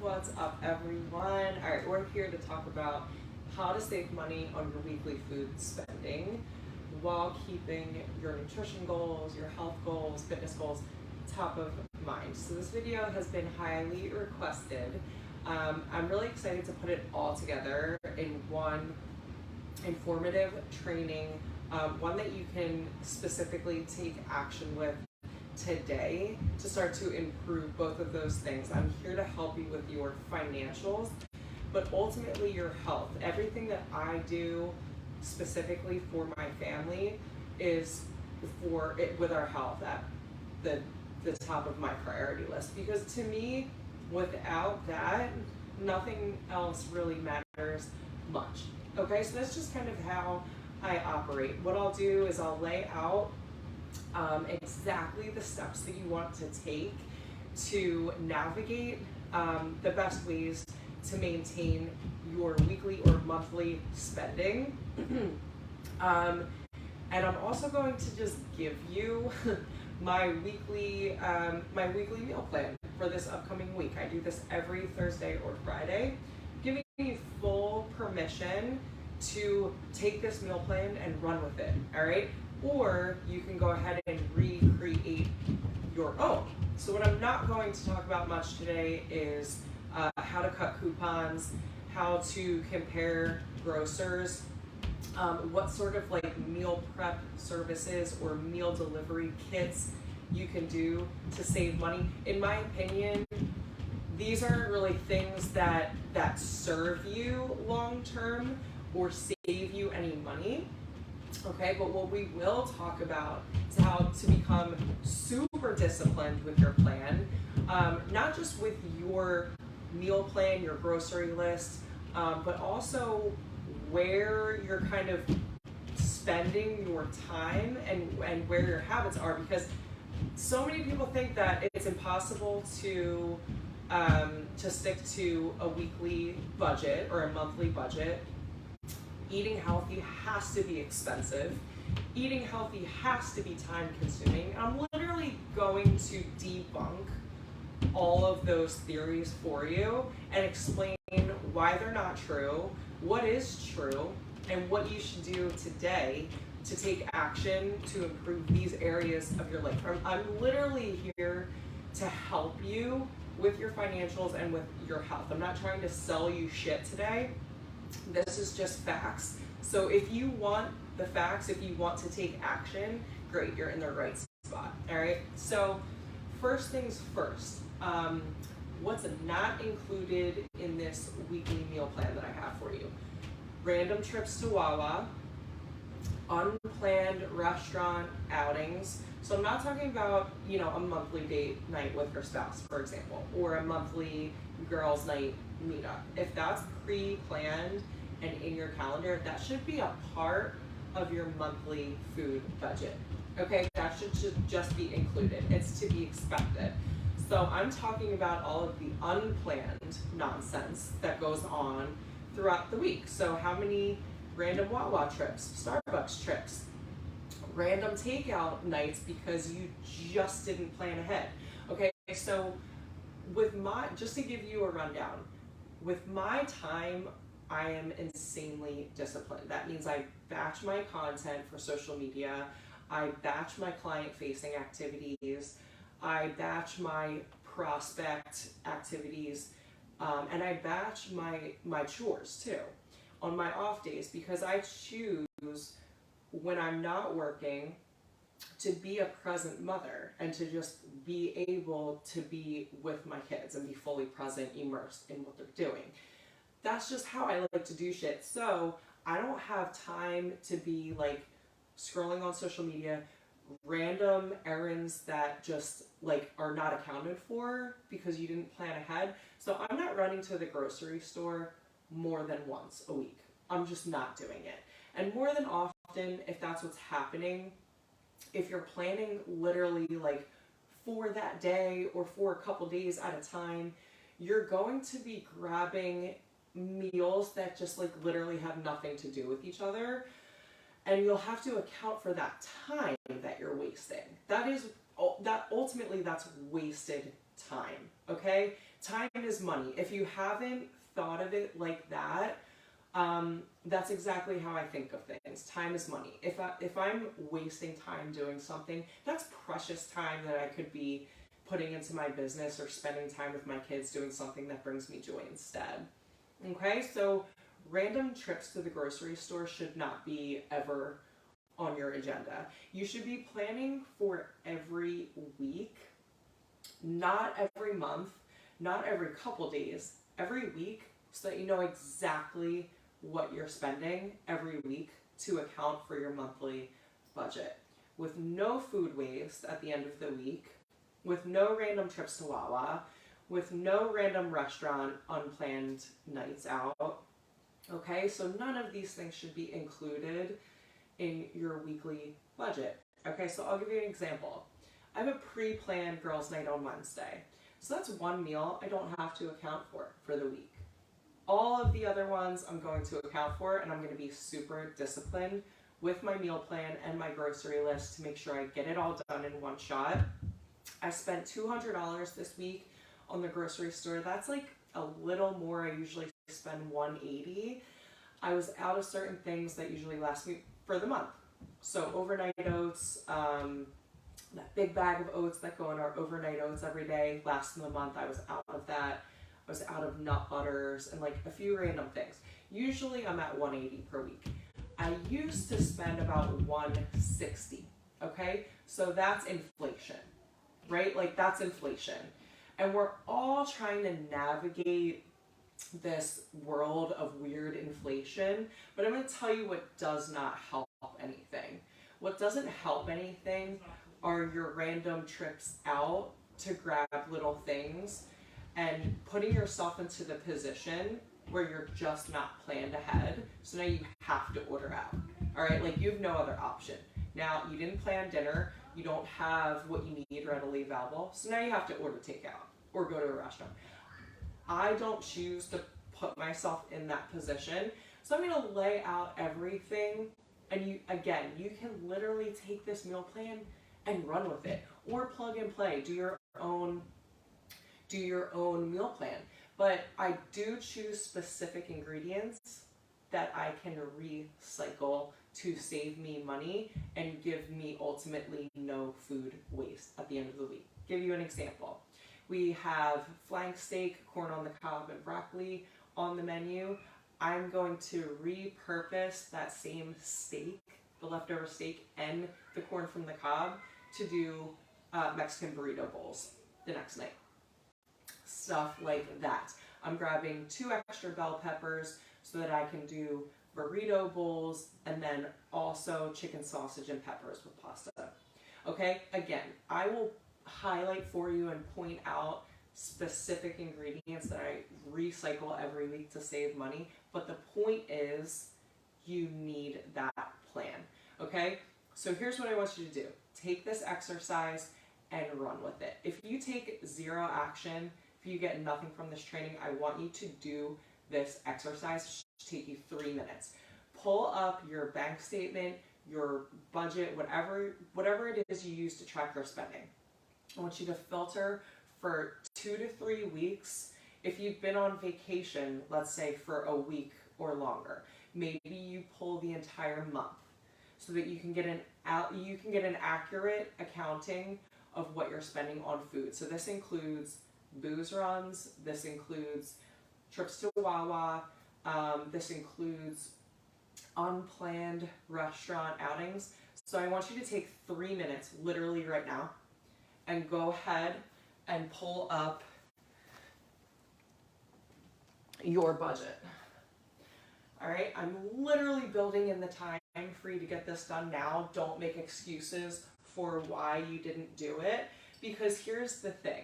What's up, everyone? All right, we're here to talk about how to save money on your weekly food spending while keeping your nutrition goals, your health goals, fitness goals top of mind. So this video has been highly requested. I'm really excited to put it all together in one informative training, one that you can specifically take action with today to start to improve both of those things. I'm here to help you with your financials, but ultimately your health. Everything that I do specifically for my family is for it with our health at the top of my priority list, because to me, without that, nothing else really matters much. Okay, so that's just kind of how I operate. What I'll do is I'll lay out exactly the steps that you want to take to navigate the best ways to maintain your weekly or monthly spending. And I'm also going to just give you my weekly meal plan for this upcoming week. I do this every Thursday or Friday, giving you full permission to take this meal plan and run with it, all right? Or you can go ahead and recreate your own. So what I'm not going to talk about much today is how to cut coupons, how to compare grocers, what sort of like meal prep services or meal delivery kits you can do to save money. In my opinion, these aren't really things that serve you long term or save you any money. Okay, but what we will talk about is how to become super disciplined with your plan, not just with your meal plan, your grocery list, but also where you're kind of spending your time and where your habits are, because so many people think that it's impossible to stick to a weekly budget or a monthly budget. Eating healthy has to be expensive. Eating healthy has to be time consuming. I'm literally going to debunk all of those theories for you and explain why they're not true, what is true, and what you should do today to take action to improve these areas of your life. I'm literally here to help you with your financials and with your health. I'm not trying to sell you shit today. This is just facts. So if you want the facts, if you want to take action, great, you're in the right spot. All right. So first things first, what's not included in this weekly meal plan that I have for you? Random trips to Wawa, unplanned restaurant outings. So I'm not talking about, a monthly date night with your spouse, for example, or a monthly girls' night meetup. If that's pre-planned and in your calendar, that should be a part of your monthly food budget. Okay, that should just be included. It's to be expected. So I'm talking about all of the unplanned nonsense that goes on throughout the week. So how many random Wawa trips, Starbucks trips, random takeout nights because you just didn't plan ahead. Okay, so just to give you a rundown, with my time, I am insanely disciplined. That means I batch my content for social media, I batch my client-facing activities, I batch my prospect activities, and I batch my chores too on my off days, because I choose when I'm not working to be a present mother and to just be able to be with my kids and be fully present, immersed in what they're doing. That's just how I like to do shit. So I don't have time to be like scrolling on social media, random errands that just like are not accounted for because you didn't plan ahead. So I'm not running to the grocery store more than once a week. I'm just not doing it. And more than often, if that's what's happening, if you're planning literally like for that day or for a couple days at a time, you're going to be grabbing meals that just like literally have nothing to do with each other. And you'll have to account for that time that you're wasting. That is that ultimately that's wasted time, okay? Time is money. If you haven't thought of it like that, that's exactly how I think of things. Time is money. If I'm wasting time doing something, that's precious time that I could be putting into my business or spending time with my kids doing something that brings me joy instead. Okay, so random trips to the grocery store should not be ever on your agenda. You should be planning for every week, not every month, not every couple days, every week, so that you know exactly what you're spending every week to account for your monthly budget. With no food waste at the end of the week, with no random trips to Wawa, with no random restaurant unplanned nights out. Okay, so none of these things should be included in your weekly budget. Okay, so I'll give you an example. I have a pre-planned girls' night on Wednesday. So that's one meal I don't have to account for the week. All of the other ones I'm going to account for, and I'm going to be super disciplined with my meal plan and my grocery list to make sure I get it all done in one shot. I spent $200 this week on the grocery store. That's like a little more. I usually spend $180. I was out of certain things that usually last me for the month. So overnight oats, that big bag of oats that go in our overnight oats every day, last in the month, I was out of that. I was out of nut butters and like a few random things. Usually I'm at $180 per week. I used to spend about $160. Okay, so that's inflation, right? Like that's inflation. And we're all trying to navigate this world of weird inflation, but I'm going to tell you what does not help anything. What doesn't help anything are your random trips out to grab little things and putting yourself into the position where you're just not planned ahead. So now you have to order out. All right, like you have no other option. Now you didn't plan dinner, you don't have what you need readily available, so now you have to order takeout or go to a restaurant. I don't choose to put myself in that position, so I'm gonna lay out everything, and you can literally take this meal plan and run with it, or plug and play, do your own meal plan. But I do choose specific ingredients that I can recycle to save me money and give me ultimately no food waste at the end of the week. Give you an example. We have flank steak, corn on the cob, and broccoli on the menu. I'm going to repurpose that same steak, the leftover steak, and the corn from the cob to do Mexican burrito bowls the next night. Stuff like that. I'm grabbing 2 extra bell peppers so that I can do burrito bowls and then also chicken sausage and peppers with pasta. Okay, again, I will highlight for you and point out specific ingredients that I recycle every week to save money, but the point is you need that plan. Okay, so here's what I want you to do. Take this exercise and run with it. If you take zero action, if you get nothing from this training, I want you to do this exercise. It should take you 3 minutes. Pull up your bank statement, your budget, whatever it is you use to track your spending. I want you to filter for 2 to 3 weeks. If you've been on vacation, let's say for a week or longer, maybe you pull the entire month so that you can get an accurate accounting of what you're spending on food. So this includes booze runs, this includes trips to Wawa, this includes unplanned restaurant outings. So I want you to take 3 minutes, literally right now, and go ahead and pull up your budget. All right, I'm literally building in the time for you to get this done now. Don't make excuses for why you didn't do it, because here's the thing.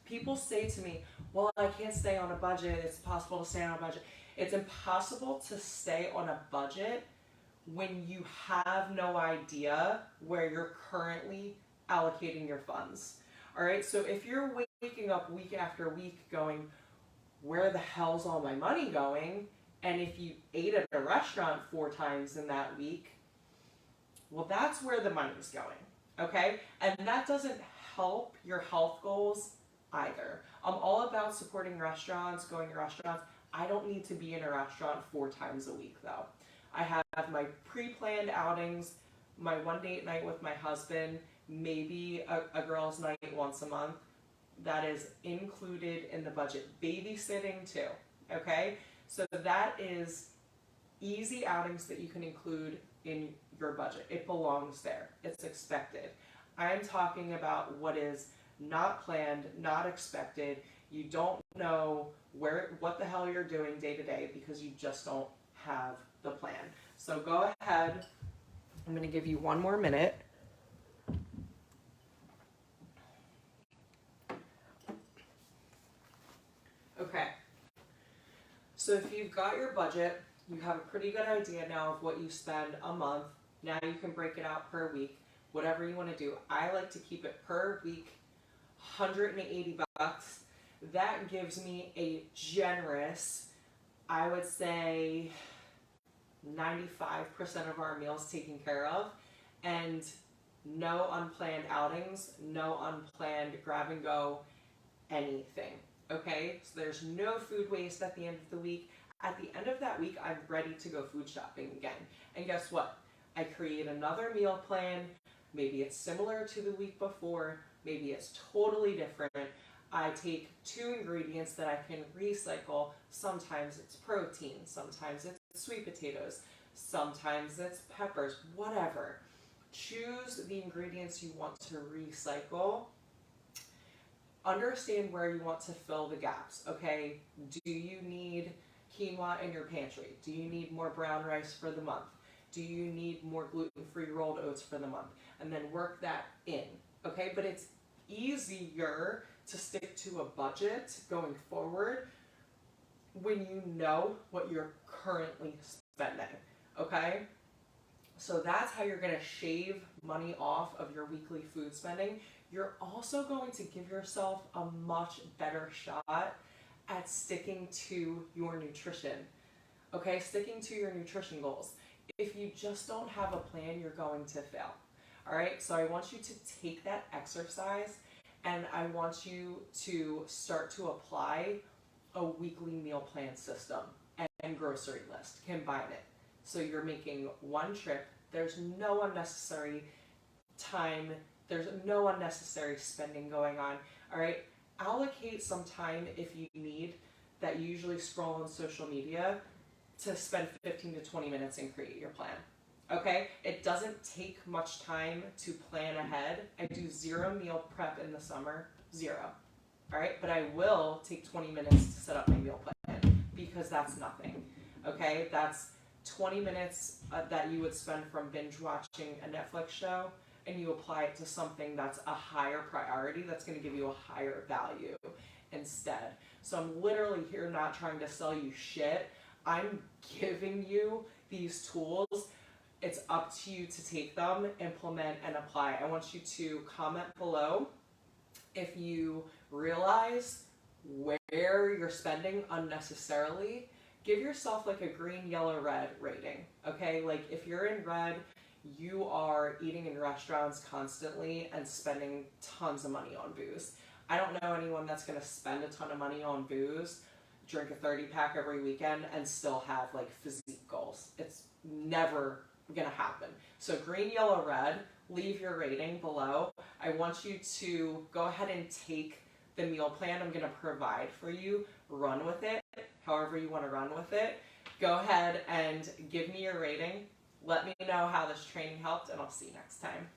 People say to me, well, I can't stay on a budget. It's impossible to stay on a budget. It's impossible to stay on a budget when you have no idea where you're currently allocating your funds. All right, so if you're waking up week after week going, where the hell's all my money going? And if you ate at a restaurant 4 times in that week, well, that's where the money's going. okay? And that doesn't help your health goals either. I'm all about supporting restaurants, going to restaurants. I don't need to be in a restaurant 4 times a week though. I have my pre-planned outings, my one date night with my husband, maybe a girls' night once a month. That is included in the budget. Babysitting too, okay? So that is easy outings that you can include in your budget. It belongs there. It's expected. I'm talking about what is not planned, not expected. You don't know what the hell you're doing day to day because you just don't have the plan. So go ahead. I'm going to give you 1 more minute. Okay. So if you've got your budget, you have a pretty good idea now of what you spend a month. Now you can break it out per week, whatever you want to do. I like to keep it per week, $180. That gives me a generous, I would say, 95% of our meals taken care of, and no unplanned outings, no unplanned grab and go, anything. Okay, so there's no food waste at the end of the week. At the end of that week, I'm ready to go food shopping again. And guess what? I create another meal plan. Maybe it's similar to the week before. Maybe it's totally different. I take 2 ingredients that I can recycle. Sometimes it's protein. Sometimes it's sweet potatoes. Sometimes it's peppers. Whatever. Choose the ingredients you want to recycle. Understand where you want to fill the gaps, okay? Do you need quinoa in your pantry? Do you need more brown rice for the month? Do you need more gluten-free rolled oats for the month? And then work that in, okay? But it's easier to stick to a budget going forward when you know what you're currently spending, okay? So that's how you're gonna shave money off of your weekly food spending. You're also going to give yourself a much better shot at sticking to your nutrition, okay? Sticking to your nutrition goals. If you just don't have a plan, you're going to fail, all right? So I want you to take that exercise and I want you to start to apply a weekly meal plan system and grocery list, combine it. So you're making one trip, there's no unnecessary time, there's no unnecessary spending going on, all right? Allocate some time if you need that you usually scroll on social media to spend 15 to 20 minutes and create your plan, okay? It doesn't take much time to plan ahead. I do 0 meal prep in the summer, 0, all right? But I will take 20 minutes to set up my meal plan because that's nothing, okay? That's 20 minutes that you would spend from binge watching a Netflix show, and you apply it to something that's a higher priority, that's going to give you a higher value instead. So I'm literally here not trying to sell you shit. I'm giving you these tools. It's up to you to take them, implement, and apply. I want you to comment below if you realize where you're spending unnecessarily. Give yourself like a green, yellow, red rating, okay? Like if you're in red, you are eating in restaurants constantly and spending tons of money on booze. I don't know anyone that's gonna spend a ton of money on booze, drink a 30-pack every weekend, and still have like physique goals. It's never gonna happen. So green, yellow, red, leave your rating below. I want you to go ahead and take the meal plan I'm gonna provide for you, run with it, however you wanna run with it. Go ahead and give me your rating. Let me know how this training helped, and I'll see you next time.